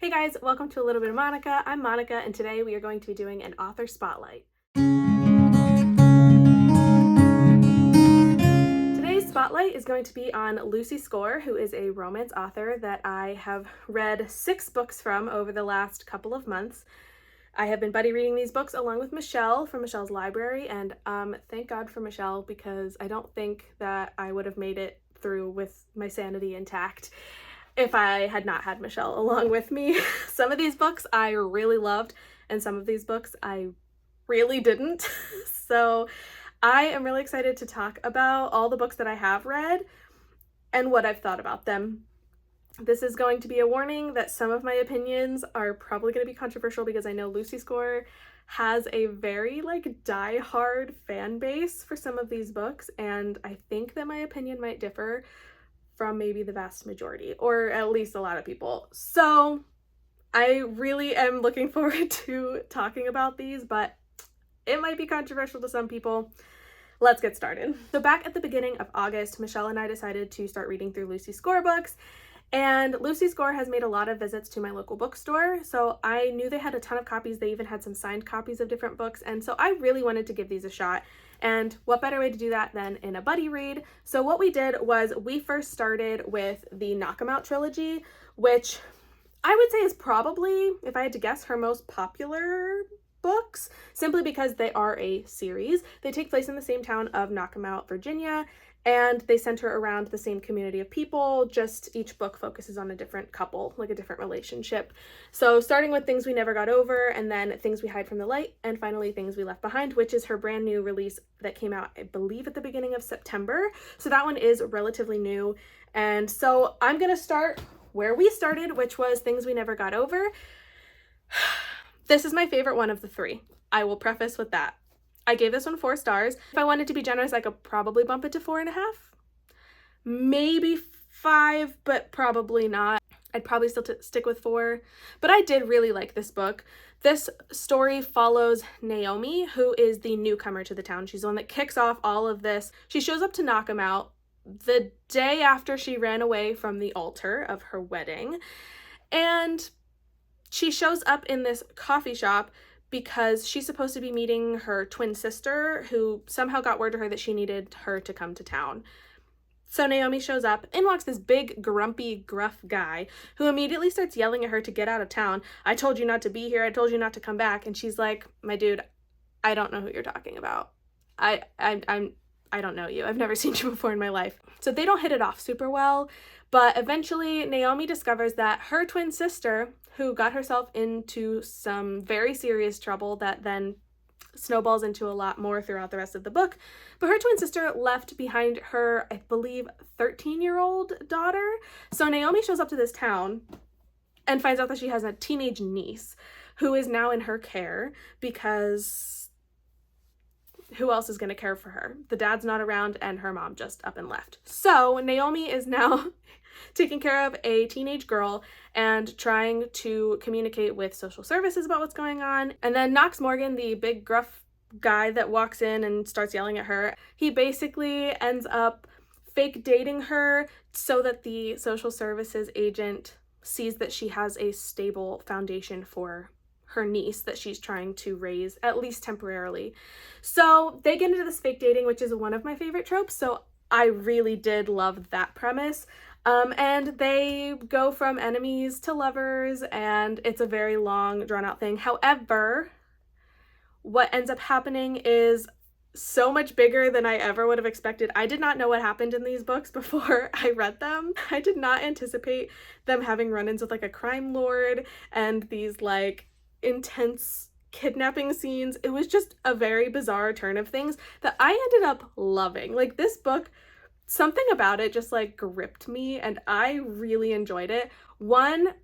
Hey guys, welcome to A Little Bit of Monica. I'm Monica, and today we are going to be doing an author spotlight. Today's spotlight is going to be on Lucy Score, who is a romance author that I have read 6 books from over the last couple of months. I have been buddy reading these books along with Michelle from Michelle's library, and thank God for Michelle, because I don't think that I would have made it through with my sanity intact if I had not had Michelle along with me. Some of these books I really loved, and some of these books I really didn't. So I am really excited to talk about all the books that I have read and what I've thought about them. This is going to be a warning that some of my opinions are probably going to be controversial, because I know Lucy Score has a very die-hard fan base for some of these books, and I think that my opinion might differ from maybe the vast majority, or at least a lot of people. So I really am looking forward to talking about these, but it might be controversial to some people. Let's get started. So back at the beginning of August, Michelle and I decided to start reading through Lucy Score books, and Lucy Score has made a lot of visits to my local bookstore, so I knew they had a ton of copies. They even had some signed copies of different books, and so I really wanted to give these a shot. And what better way to do that than in a buddy read? So what we did was we first started with the Knock 'Em Out trilogy, which I would say is probably, if I had to guess, her most popular books, simply because they are a series. They take place in the same town of Knock 'Em Out, Virginia, and they center around the same community of people, just each book focuses on a different couple, like a different relationship. So starting with Things We Never Got Over, and then Things We Hide from the Light, and finally Things We Left Behind, which is her brand new release that came out, I believe, at the beginning of September. So that one is relatively new. And so I'm gonna start where we started, which was Things We Never Got Over. This is my favorite one of the 3. I will preface with that. I gave this one 4 stars. If I wanted to be generous, I could probably bump it to 4.5. Maybe 5, but probably not. I'd probably still stick with 4. But I did really like this book. This story follows Naomi, who is the newcomer to the town. She's the one that kicks off all of this. She shows up to Knock 'Em Out the day after she ran away from the altar of her wedding. And she shows up in this coffee shop because she's supposed to be meeting her twin sister, who somehow got word to her that she needed her to come to town. So Naomi shows up, in walks this big, grumpy, gruff guy who immediately starts yelling at her to get out of town. I told you not to be here. I told you not to come back. And she's like, my dude, I don't know who you're talking about. I don't know you. I've never seen you before in my life. So they don't hit it off super well, but eventually Naomi discovers that her twin sister, who got herself into some very serious trouble that then snowballs into a lot more throughout the rest of the book, but her twin sister left behind her, I believe, 13-year-old daughter. So Naomi shows up to this town and finds out that she has a teenage niece who is now in her care, because who else is going to care for her? The dad's not around and her mom just up and left. So Naomi is now taking care of a teenage girl and trying to communicate with social services about what's going on. And then Knox Morgan, the big gruff guy that walks in and starts yelling at her, he basically ends up fake dating her so that the social services agent sees that she has a stable foundation for her niece that she's trying to raise, at least temporarily. So they get into this fake dating, which is one of my favorite tropes. So I really did love that premise. And they go from enemies to lovers, and it's a very long, drawn-out thing. However, what ends up happening is so much bigger than I ever would have expected. I did not know what happened in these books before I read them. I did not anticipate them having run-ins with a crime lord and these intense kidnapping scenes. It was just a very bizarre turn of things that I ended up loving. This book, something about it just gripped me, and I really enjoyed it. One,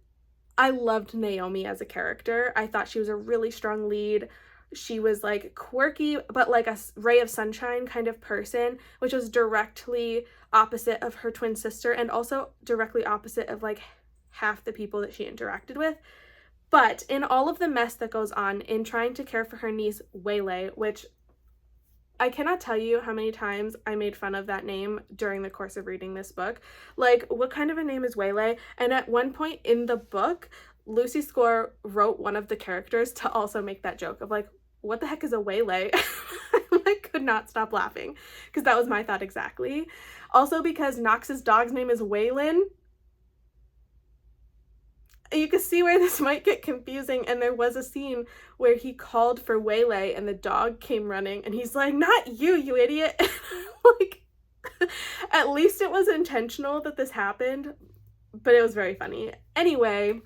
I loved Naomi as a character. I thought she was a really strong lead. She was quirky, but a ray of sunshine kind of person, which was directly opposite of her twin sister, and also directly opposite of half the people that she interacted with. But in all of the mess that goes on in trying to care for her niece, Waylay, which I cannot tell you how many times I made fun of that name during the course of reading this book. Like, what kind of a name is Waylay? And at one point in the book, Lucy Score wrote one of the characters to also make that joke of like, what the heck is a waylay? I could not stop laughing because that was my thought exactly. Also because Knox's dog's name is Waylon. You can see where this might get confusing, and there was a scene where he called for waylay and the dog came running and he's like, not you, you idiot. Like, at least it was intentional that this happened, but it was very funny. Anyway,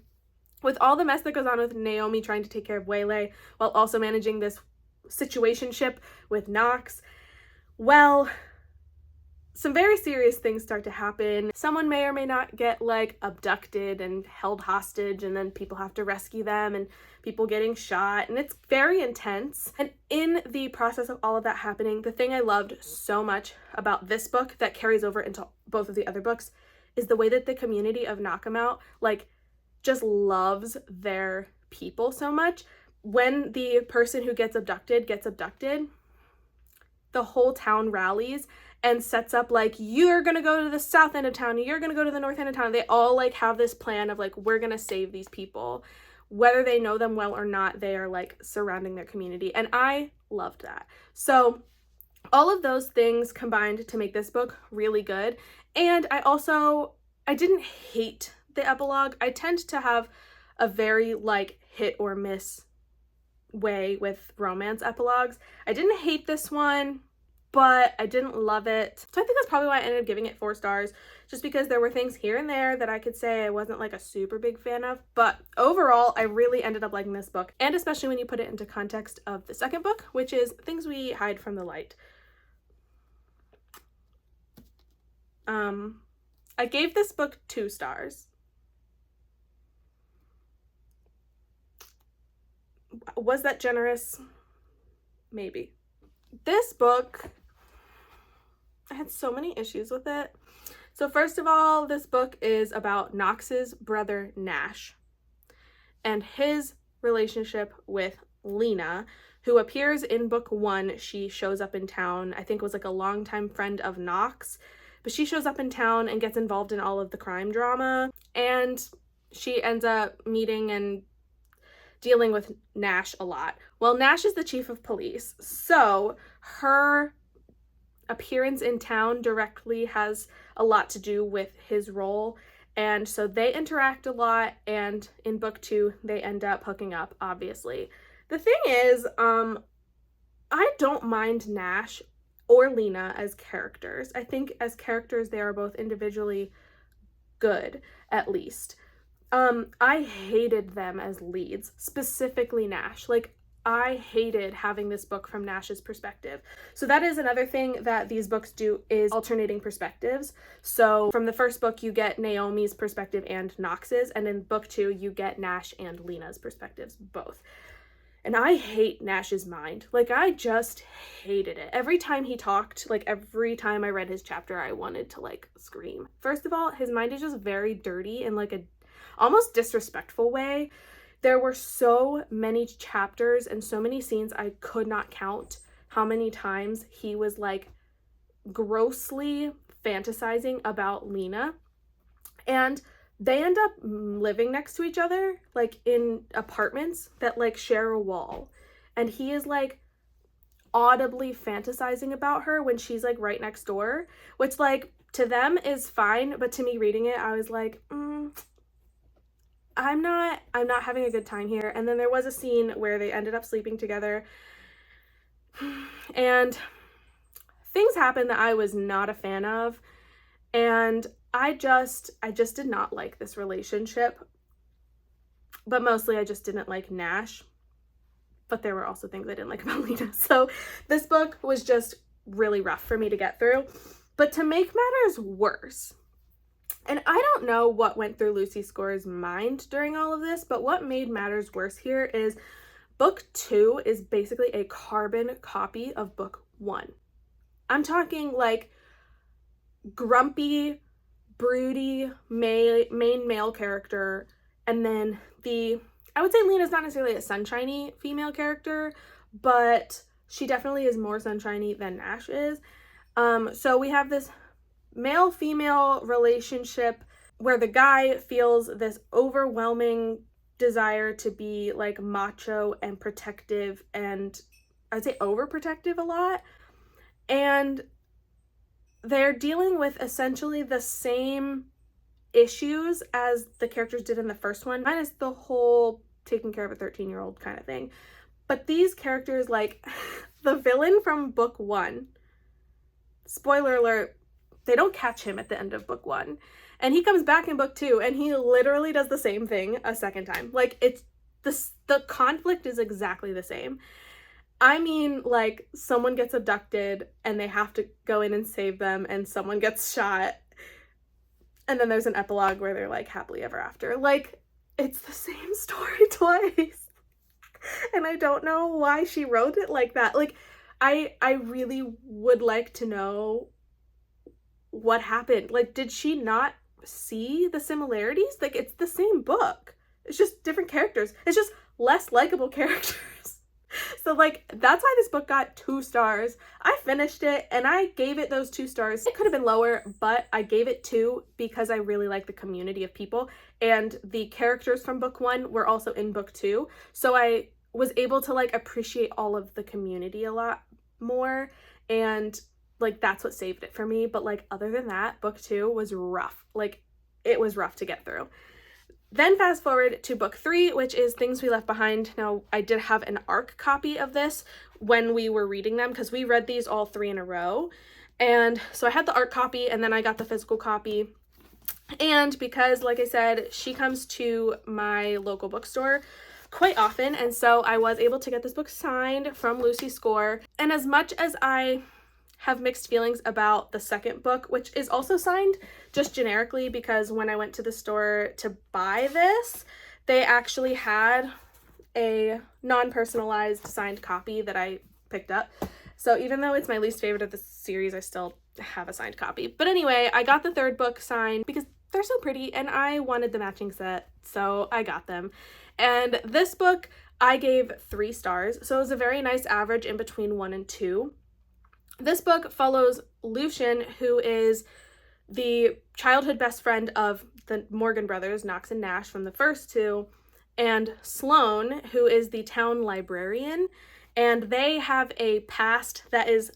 with all the mess that goes on with Naomi trying to take care of Waylay while also managing this situationship with Knox, well, some very serious things start to happen. Someone may or may not get like abducted and held hostage, and then people have to rescue them, and people getting shot, and it's very intense. And in the process of all of that happening, the thing I loved so much about this book that carries over into both of the other books is the way that the community of Knockemout like just loves their people so much. When the person who gets abducted, the whole town rallies and sets up like, you're gonna go to the south end of town, you're gonna go to the north end of town. They all like have this plan of like, we're gonna save these people. Whether they know them well or not, they are like surrounding their community. And I loved that. So all of those things combined to make this book really good. And I didn't hate the epilogue. I tend to have a very like hit or miss way with romance epilogues. I didn't hate this one, but I didn't love it. So I think that's probably why I ended up giving it 4 stars, just because there were things here and there that I could say I wasn't like a super big fan of. But overall, I really ended up liking this book, and especially when you put it into context of the second book, which is Things We Hide from the Light. I gave this book 2 stars. Was that generous? Maybe. This book, I had so many issues with it. So first of all, this book is about Knox's brother Nash and his relationship with Lena, who appears in book 1. She shows up in town. I think it was like a longtime friend of Knox, but she shows up in town and gets involved in all of the crime drama, and she ends up meeting and dealing with Nash a lot. Well, Nash is the chief of police, so her appearance in town directly has a lot to do with his role, and so they interact a lot, and in book 2 they end up hooking up, obviously. The thing is, I don't mind Nash or Lena as characters. I think as characters they are both individually good, at least. I hated them as leads, specifically Nash. Like, I hated having this book from Nash's perspective. So that is another thing that these books do, is alternating perspectives. So from the first book, you get Naomi's perspective and Knox's, and in book 2, you get Nash and Lena's perspectives, both. And I hate Nash's mind. Like, I just hated it. Every time he talked, like every time I read his chapter, I wanted to like scream. First of all, his mind is just very dirty in like a almost disrespectful way. There were so many chapters and so many scenes I could not count how many times he was like grossly fantasizing about Lena. And they end up living next to each other, like in apartments that like share a wall. And he is like audibly fantasizing about her when she's like right next door, which like to them is fine, but to me reading it, I was like, I'm not having a good time here. And then there was a scene where they ended up sleeping together, and things happened that I was not a fan of, and I just did not like this relationship. But mostly I just didn't like Nash, but there were also things I didn't like about Lena. So this book was just really rough for me to get through. But to make matters worse, and I don't know what went through Lucy Score's mind during all of this, but what made matters worse here is book 2 is basically a carbon copy of book 1. I'm talking like grumpy, broody main male character, and then I would say Lena's not necessarily a sunshiny female character, but she definitely is more sunshiny than Nash is. So we have this male-female relationship where the guy feels this overwhelming desire to be like macho and protective, and I'd say overprotective a lot. And they're dealing with essentially the same issues as the characters did in the first one, minus the whole taking care of a 13-year-old kind of thing. But these characters, like the villain from book 1, spoiler alert, they don't catch him at the end of book 1. And he comes back in book 2 and he literally does the same thing a second time. Like, it's the conflict is exactly the same. I mean, like, someone gets abducted and they have to go in and save them, and someone gets shot. And then there's an epilogue where they're like happily ever after. Like, it's the same story twice. And I don't know why she wrote it like that. Like, I really would like to know what happened. Like, did she not see the similarities? Like, it's the same book. It's just different characters. It's just less likable characters. So, like, that's why this book got 2 stars. I finished it and I gave it those 2 stars. It could have been lower, but I gave it 2 because I really like the community of people, and the characters from book 1 were also in book 2. So I was able to like appreciate all of the community a lot more, and like that's what saved it for me. But like, other than that, book 2 was rough. Like, it was rough to get through. Then fast forward to book 3, which is Things We Left Behind. Now, I did have an ARC copy of this when we were reading them, because we read these all 3 in a row. And so I had the ARC copy, and then I got the physical copy. And because, like I said, she comes to my local bookstore quite often, and so I was able to get this book signed from Lucy Score. And as much as I have mixed feelings about the second book, which is also signed just generically, because when I went to the store to buy this, they actually had a non-personalized signed copy that I picked up. So even though it's my least favorite of the series, I still have a signed copy. But anyway, I got the third book signed because they're so pretty and I wanted the matching set, so I got them. And this book I gave 3 stars, so it was a very nice average in between 1 and 2. This book follows Lucian, who is the childhood best friend of the Morgan brothers, Knox and Nash, from the first 2, and Sloane, who is the town librarian. And they have a past that is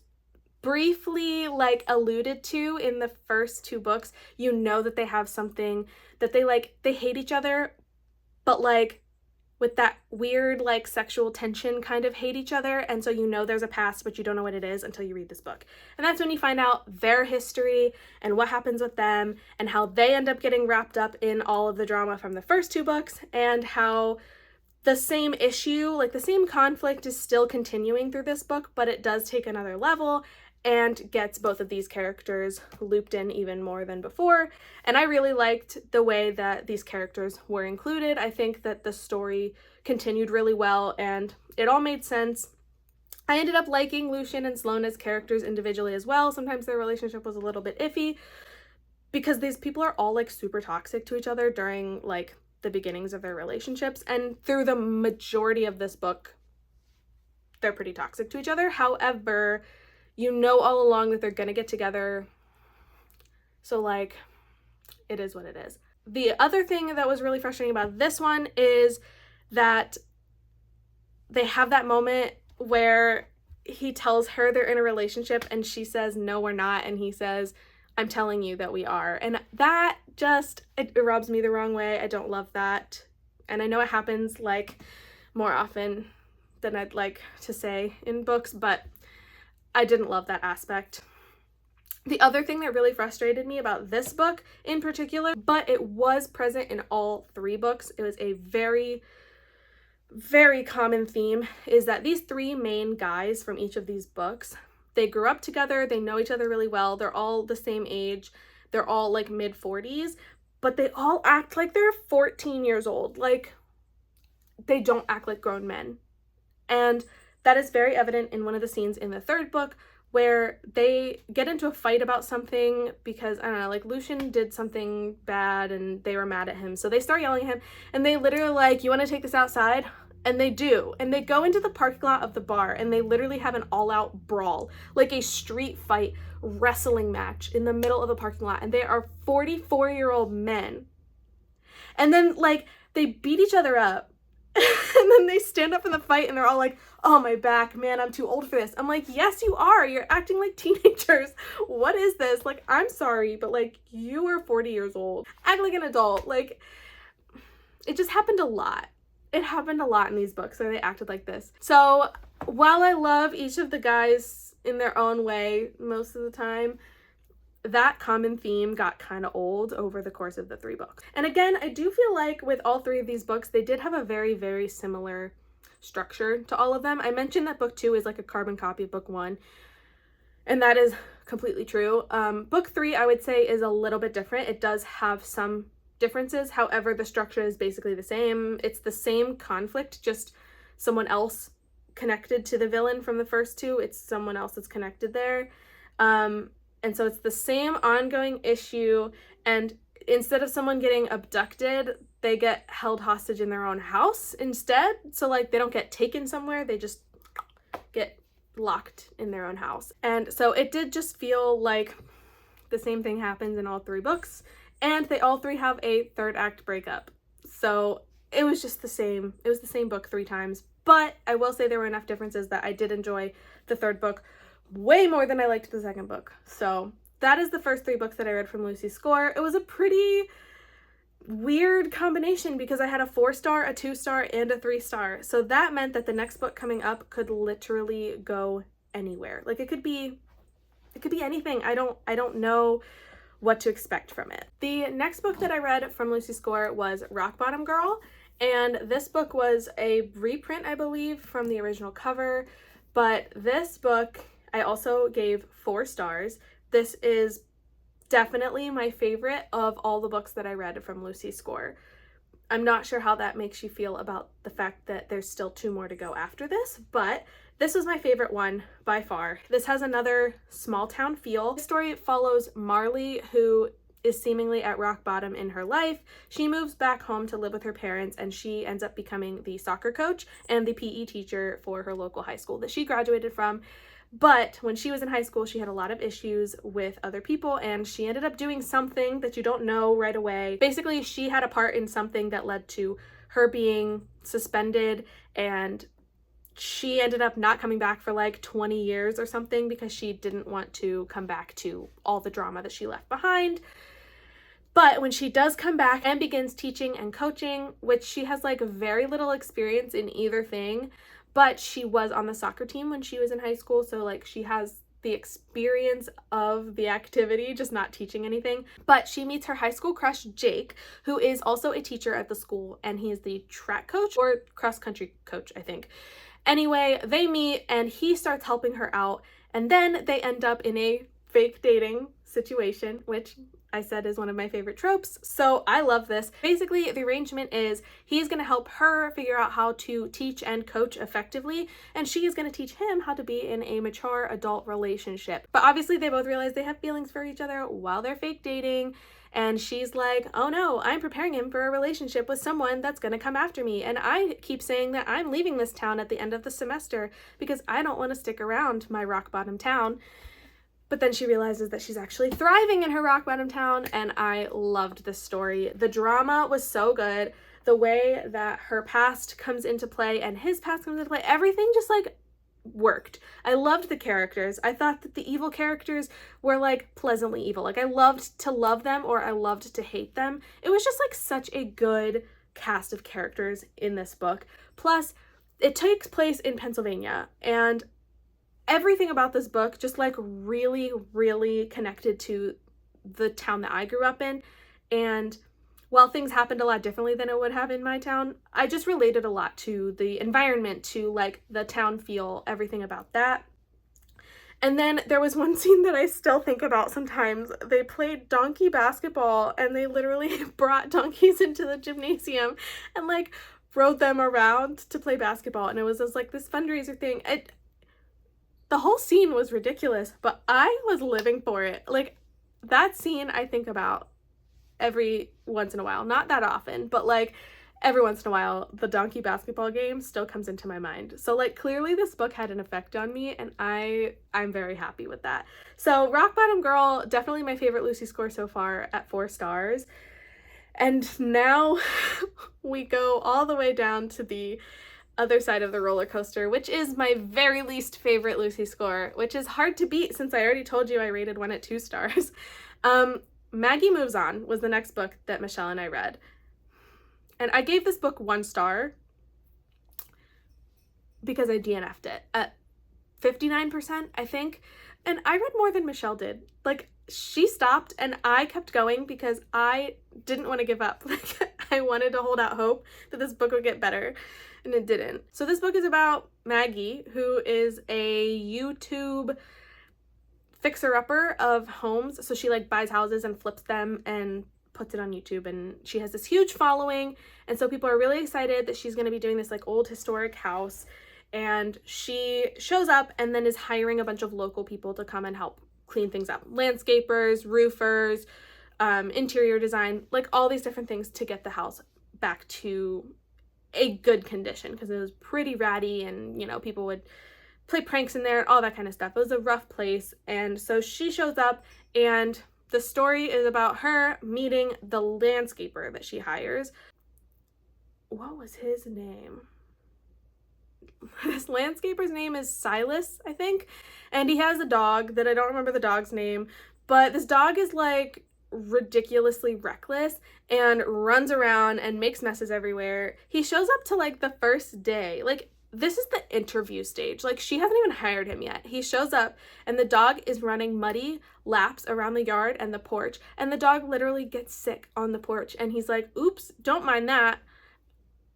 briefly like alluded to in the first 2 books. You know that they have something that they hate each other, but like with that weird like sexual tension kind of hate each other. And so you know there's a past, but you don't know what it is until you read this book. And that's when you find out their history and what happens with them and how they end up getting wrapped up in all of the drama from the first 2 books, and how the same issue, like the same conflict, is still continuing through this book, but it does take another level and gets both of these characters looped in even more than before. And I really liked the way that these characters were included. I think that the story continued really well and it all made sense. I ended up liking Lucian and Sloane as characters individually as well. Sometimes their relationship was a little bit iffy because these people are all like super toxic to each other during like the beginnings of their relationships, and through the majority of this book they're pretty toxic to each other. However, you know all along that they're gonna get together, so like it is what it is. The other thing that was really frustrating about this one is that they have that moment where he tells her they're in a relationship and she says, no, we're not, and he says, I'm telling you that we are. And that just, it rubs me the wrong way. I don't love that. And I know it happens like more often than I'd like to say in books, but I didn't love that aspect. The other thing that really frustrated me about this book in particular, but it was present in all 3 books, it was a very, very common theme, is that these 3 main guys from each of these books, they grew up together, they know each other really well, they're all the same age, they're all like mid-40s, but they all act like they're 14 years old. Like, they don't act like grown men. And that is very evident in one of the scenes in the 3rd book where they get into a fight about something because, I don't know, like Lucian did something bad and they were mad at him. So they start yelling at him and they literally like, you want to take this outside? And they do. And they go into the parking lot of the bar and they literally have an all-out brawl, like a street fight wrestling match in the middle of the parking lot. And they are 44-year-old men. And then like they beat each other up. And then they stand up in the fight and they're all like, oh, my back, man, I'm too old for this. I'm like, yes, you are. You're acting like teenagers. What is this? Like, I'm sorry, but like, you are 40 years old. Act like an adult. Like, it just happened a lot. It happened a lot in these books where they acted like this. So while I love each of the guys in their own way most of the time, that common theme got kind of old over the course of the 3 books. And again, I do feel like with all 3 of these books, they did have a very, very similar structure to all of them. I mentioned that book 2 is like a carbon copy of book 1, and that is completely true. Book 3, I would say, is a little bit different. It does have some differences. However, the structure is basically the same. It's the same conflict, just someone else connected to the villain from the first 2. It's someone else that's connected there. And so it's the same ongoing issue, and instead of someone getting abducted, they get held hostage in their own house instead. So like they don't get taken somewhere, they just get locked in their own house. And so it did just feel like the same thing happens in all 3 books, and they all 3 have a 3rd act breakup. So it was just the same. It was the same book 3 times, but I will say there were enough differences that I did enjoy the 3rd book way more than I liked the 2nd book. So that is the first 3 books that I read from Lucy Score. It was a pretty weird combination because I had a 4-star, a 2-star, and a 3-star. So that meant that the next book coming up could literally go anywhere. Like it could be anything. I don't know what to expect from it. The next book that I read from Lucy Score was Rock Bottom Girl, and this book was a reprint, I believe, from the original cover, but this book I also gave 4 stars. This is definitely my favorite of all the books that I read from Lucy Score. I'm not sure how that makes you feel about the fact that there's still 2 more to go after this, but this was my favorite one by far. This has another small town feel. The story follows Marley, who is seemingly at rock bottom in her life. She moves back home to live with her parents, and she ends up becoming the soccer coach and the PE teacher for her local high school that she graduated from. But when she was in high school, she had a lot of issues with other people, and she ended up doing something that you don't know right away. Basically, she had a part in something that led to her being suspended, and she ended up not coming back for like 20 years or something because she didn't want to come back to all the drama that she left behind. But when she does come back and begins teaching and coaching, which she has like very little experience in either thing, but she was on the soccer team when she was in high school, so like she has the experience of the activity, just not teaching anything. But she meets her high school crush, Jake, who is also a teacher at the school, and he is the track coach or cross-country coach, I think. Anyway, they meet and he starts helping her out, and then they end up in a fake dating situation, which I said is one of my favorite tropes, so I love this. Basically, the arrangement is he's going to help her figure out how to teach and coach effectively, and she is going to teach him how to be in a mature adult relationship. But obviously, they both realize they have feelings for each other while they're fake dating, and she's like, oh no, I'm preparing him for a relationship with someone that's going to come after me, and I keep saying that I'm leaving this town at the end of the semester because I don't want to stick around my rock bottom town. But then she realizes that she's actually thriving in her rock bottom town, and I loved this story. The drama was so good. The way that her past comes into play and his past comes into play, everything just like worked. I loved the characters. I thought that the evil characters were like pleasantly evil. Like I loved to love them or I loved to hate them. It was just like such a good cast of characters in this book. Plus, it takes place in Pennsylvania, and everything about this book just like really, really connected to the town that I grew up in. And while things happened a lot differently than it would have in my town, I just related a lot to the environment, to like the town feel, everything about that. And then there was one scene that I still think about sometimes. They played donkey basketball, and they literally brought donkeys into the gymnasium and like rode them around to play basketball. And it was just like this fundraiser thing. The whole scene was ridiculous, but I was living for it. Like, that scene I think about every once in a while. Not that often, but like every once in a while, the donkey basketball game still comes into my mind. So like clearly this book had an effect on me, and I'm very happy with that. So Rock Bottom Girl, definitely my favorite Lucy Score so far at 4 stars. And now we go all the way down to the other side of the roller coaster, which is my very least favorite Lucy score, which is hard to beat since I already told you I rated one at 2 stars. Maggie Moves On was the next book that Michelle and I read. And I gave this book 1 star because I DNF'd it at 59%, I think. And I read more than Michelle did. Like, she stopped and I kept going because I didn't want to give up. Like, I wanted to hold out hope that this book would get better, and it didn't. So this book is about Maggie, who is a YouTube fixer-upper of homes. So she like buys houses and flips them and puts it on YouTube, and she has this huge following, and so people are really excited that she's going to be doing this like old historic house. And she shows up and then is hiring a bunch of local people to come and help clean things up. Landscapers, roofers, interior design, like all these different things to get the house back to a good condition, because it was pretty ratty and, you know, people would play pranks in there, all that kind of stuff. It was a rough place. And so she shows up, and the story is about her meeting the landscaper that she hires. What was his name? This landscaper's name is Silas, I think, and he has a dog that I don't remember the dog's name, but this dog is like ridiculously reckless and runs around and makes messes everywhere. He shows up to like the first day. Like, this is the interview stage. Like, she hasn't even hired him yet. He shows up and the dog is running muddy laps around the yard and the porch, and the dog literally gets sick on the porch, and he's like, oops, don't mind that.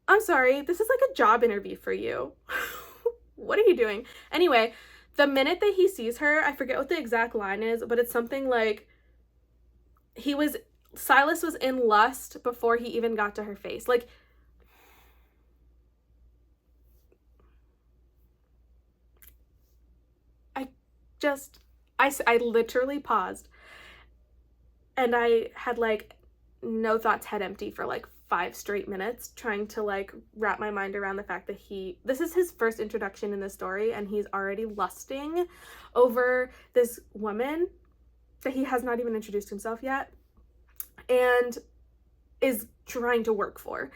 I'm sorry, this is like a job interview for you. What are you doing? Anyway, the minute that he sees her, I forget what the exact line is, but it's something like, Silas was in lust before he even got to her face. Like, I literally paused, and I had like no thoughts, head empty for like 5 straight minutes, trying to like wrap my mind around the fact that this is his first introduction in the story, and he's already lusting over this woman that he has not even introduced himself yet and is trying to work for.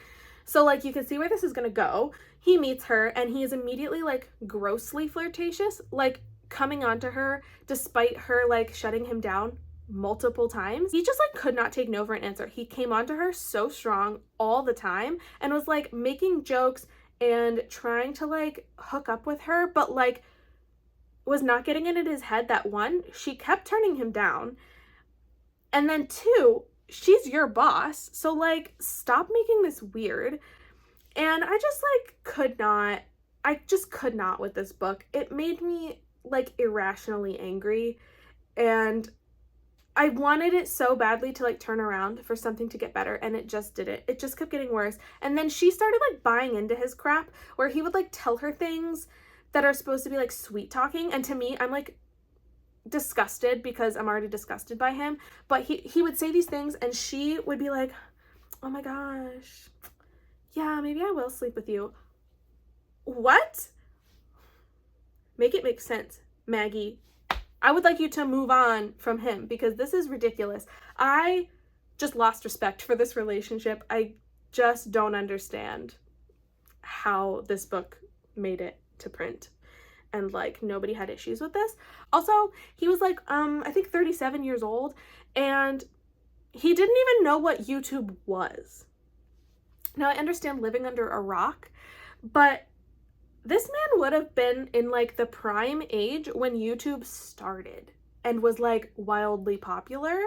So like, you can see where this is gonna go. He meets her and he is immediately like grossly flirtatious, like coming onto her despite her like shutting him down multiple times. He just like could not take no for an answer. He came onto her so strong all the time and was like making jokes and trying to like hook up with her, but like was not getting it in his head that 1, she kept turning him down, and then 2, she's your boss, so like stop making this weird. And I just could not with this book. It made me like irrationally angry, and I wanted it so badly to like turn around for something to get better, and it just didn't. It just kept getting worse. And then she started like buying into his crap, where he would like tell her things that are supposed to be like sweet talking, and to me, I'm like disgusted because I'm already disgusted by him. But he would say these things and she would be like, oh my gosh, yeah, maybe I will sleep with you. What? Make it make sense, Maggie. I would like you to move on from him, because this is ridiculous. I just lost respect for this relationship. I just don't understand how this book made it to print, and like nobody had issues with this. Also, he was like I think 37 years old, and he didn't even know what YouTube was. Now, I understand living under a rock, but this man would have been in like the prime age when YouTube started and was like wildly popular.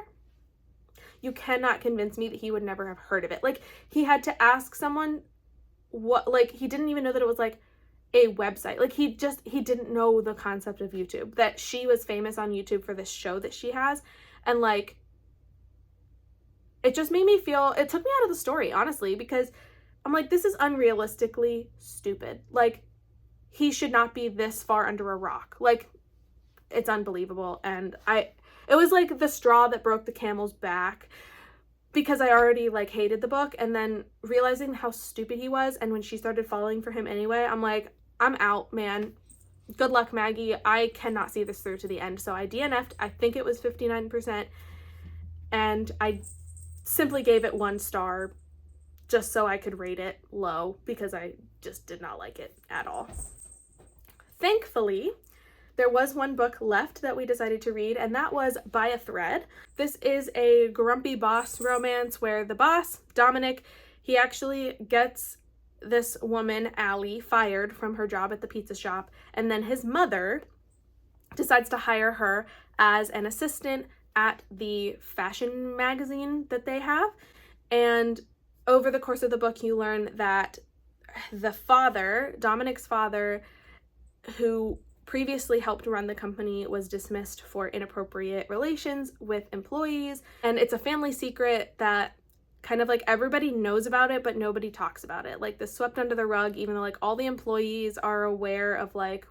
You cannot convince me that he would never have heard of it. Like, he had to ask someone what, like, he didn't even know that it was like a website. Like, he didn't know the concept of YouTube, that she was famous on YouTube for this show that she has. And like, it just made me feel, it took me out of the story, honestly, because I'm like, this is unrealistically stupid. Like, he should not be this far under a rock. Like, it's unbelievable. And it was like the straw that broke the camel's back, because I already like hated the book, and then realizing how stupid he was, and when she started falling for him anyway, I'm like, I'm out, man. Good luck, Maggie. I cannot see this through to the end. So I DNF'd. I think it was 59%, and I simply gave it 1 star just so I could rate it low because I just did not like it at all. Thankfully, there was 1 book left that we decided to read, and that was By a Thread. This is a grumpy boss romance where the boss, Dominic, he actually gets this woman, Allie, fired from her job at the pizza shop, and then his mother decides to hire her as an assistant at the fashion magazine that they have. And over the course of the book, you learn that the father, Dominic's father, who previously helped run the company, was dismissed for inappropriate relations with employees. And it's a family secret that kind of like everybody knows about it, but nobody talks about it. Like, this swept under the rug, even though like all the employees are aware of like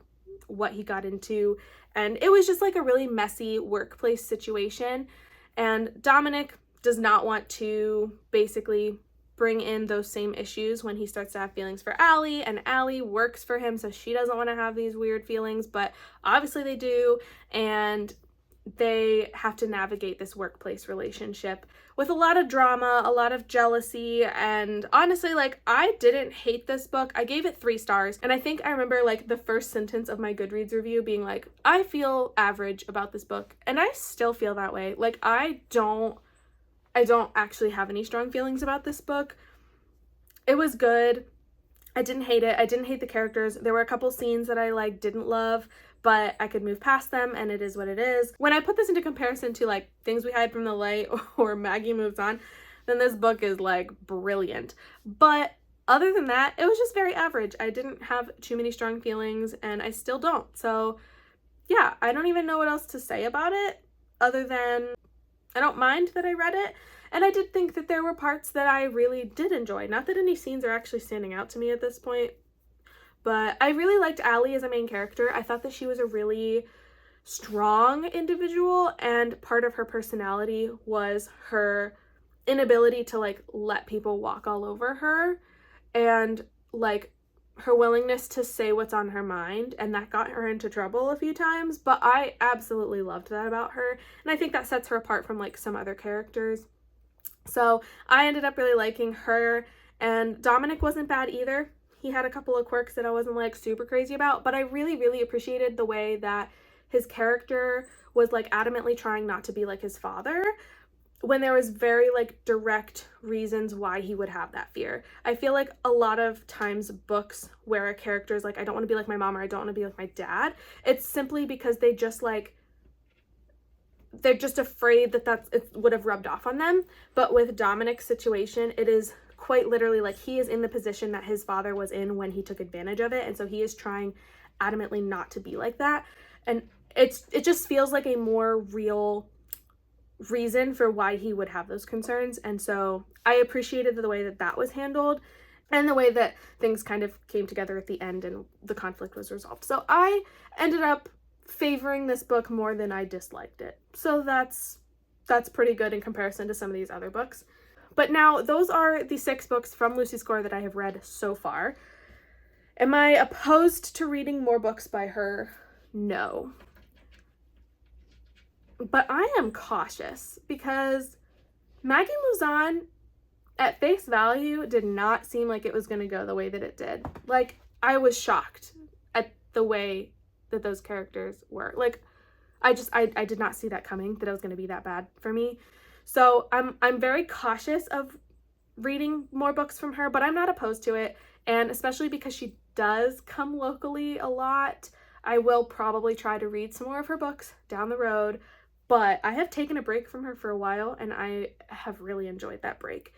what he got into. And it was just like a really messy workplace situation. And Dominic does not want to basically bring in those same issues when he starts to have feelings for Allie, and Allie works for him, so she doesn't want to have these weird feelings, but obviously they do, and they have to navigate this workplace relationship with a lot of drama, a lot of jealousy, and honestly, like, I didn't hate this book. I gave it 3 stars, and I think I remember like the first sentence of my Goodreads review being like, I feel average about this book, and I still feel that way. Like, I don't actually have any strong feelings about this book. It was good. I didn't hate it. I didn't hate the characters. There were a couple scenes that I like didn't love, but I could move past them, and it is what it is. When I put this into comparison to like Things We Hide from the Light or Maggie Moves On, then this book is like brilliant. But other than that, it was just very average. I didn't have too many strong feelings, and I still don't. So yeah, I don't even know what else to say about it other than I don't mind that I read it, and I did think that there were parts that I really did enjoy. Not that any scenes are actually standing out to me at this point, but I really liked Allie as a main character. I thought that she was a really strong individual, and part of her personality was her inability to like let people walk all over her, and like her willingness to say what's on her mind, and that got her into trouble a few times, but I absolutely loved that about her, and I think that sets her apart from like some other characters. So I ended up really liking her, and Dominic wasn't bad either. He had a couple of quirks that I wasn't like super crazy about, but I really appreciated the way that his character was like adamantly trying not to be like his father, when there was very like direct reasons why he would have that fear. I feel like a lot of times books where a character is like, I don't want to be like my mom, or I don't want to be like my dad, it's simply because they just like, they're just afraid that it would have rubbed off on them. But with Dominic's situation, it is quite literally like he is in the position that his father was in when he took advantage of it, and so he is trying adamantly not to be like that. And it just feels like a more real reason for why he would have those concerns. And so I appreciated the way that that was handled, and the way that things kind of came together at the end and the conflict was resolved. So I ended up favoring this book more than I disliked it. So that's pretty good in comparison to some of these other books. But now those are the 6 books from Lucy Score that I have read so far. Am I opposed to reading more books by her? No. But I am cautious because Maggie Moves On, at face value, did not seem like it was going to go the way that it did. Like, I was shocked at the way that those characters were. Like, I did not see that coming, that it was going to be that bad for me. So I'm very cautious of reading more books from her, but I'm not opposed to it. And especially because she does come locally a lot, I will probably try to read some more of her books down the road. But I have taken a break from her for a while, and I have really enjoyed that break.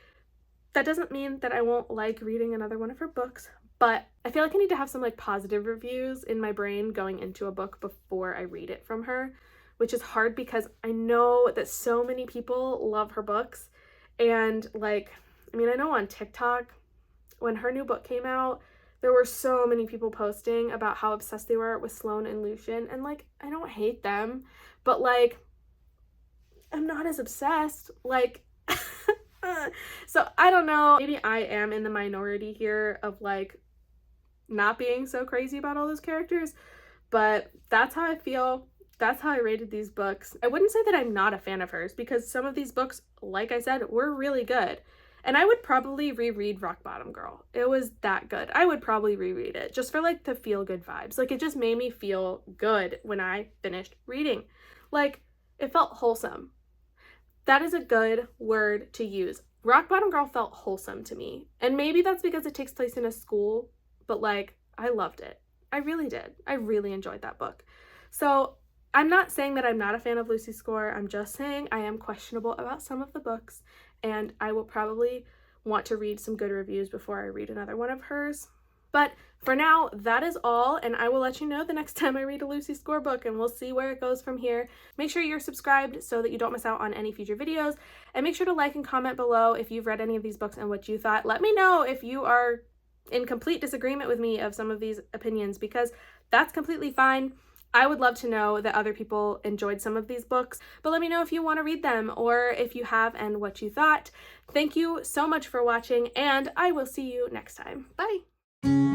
That doesn't mean that I won't like reading another one of her books, but I feel like I need to have some like positive reviews in my brain going into a book before I read it from her, which is hard because I know that so many people love her books. And like, I mean, I know on TikTok, when her new book came out, there were so many people posting about how obsessed they were with Sloane and Lucian, and like, I don't hate them, but like, I'm not as obsessed, like, so I don't know, maybe I am in the minority here of like not being so crazy about all those characters, but that's how I feel. that's how I rated these books. I wouldn't say that I'm not a fan of hers because some of these books, like I said, were really good. And I would probably reread Rock Bottom Girl. It was that good. I would probably reread it just for like the feel good vibes. Like it just made me feel good when I finished reading. Like it felt wholesome. That is a good word to use. Rock Bottom Girl felt wholesome to me. And maybe that's because it takes place in a school, but like I loved it. I really did. I really enjoyed that book. So I'm not saying that I'm not a fan of Lucy Score. I'm just saying I am questionable about some of the books, and I will probably want to read some good reviews before I read another one of hers. But for now, that is all, and I will let you know the next time I read a Lucy Score book, and we'll see where it goes from here. Make sure you're subscribed so that you don't miss out on any future videos, and make sure to like and comment below if you've read any of these books and what you thought. Let me know if you are in complete disagreement with me of some of these opinions, because that's completely fine. I would love to know that other people enjoyed some of these books, but let me know if you want to read them or if you have and what you thought. Thank you so much for watching, and I will see you next time. Bye!